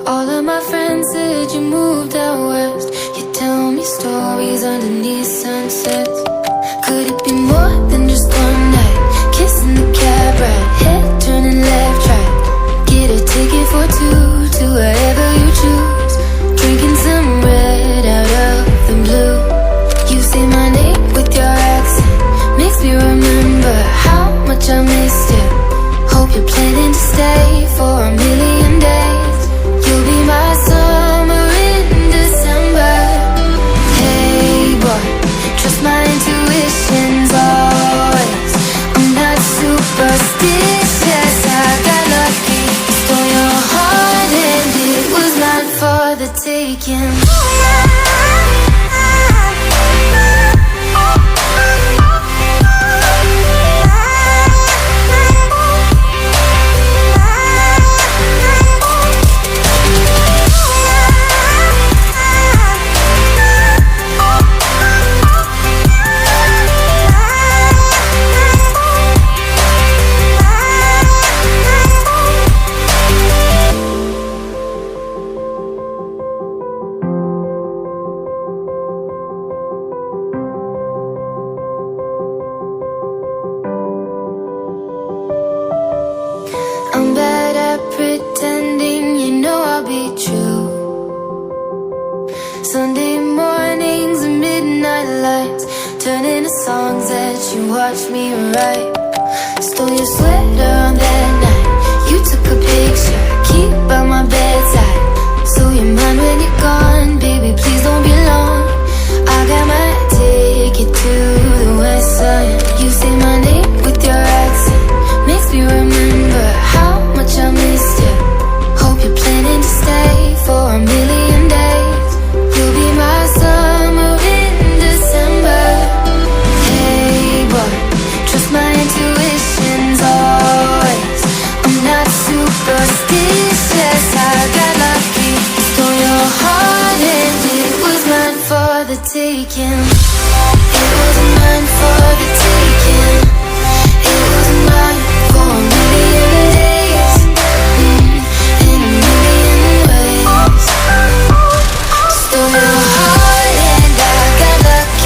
All of my friends said you moved out west. You tell me stories underneath sunsets. Could it be more than just one night? Kissing the cab ride, head turning left, right. Get a ticket for two to wherever you choose. Drinking some red out of the blue. You say my name with your accent, makes me remember how much I missed you. Hope you're planning to stay for a million days. You'll be my summer in December. Hey boy, trust my intuitions always. I'm not superstitious, I got lucky. Stole your heart and it was not for the taking. I'm bad at pretending, you know I'll be true. Sunday mornings and midnight lights, turning to songs that you watch me write. Stole your sweater on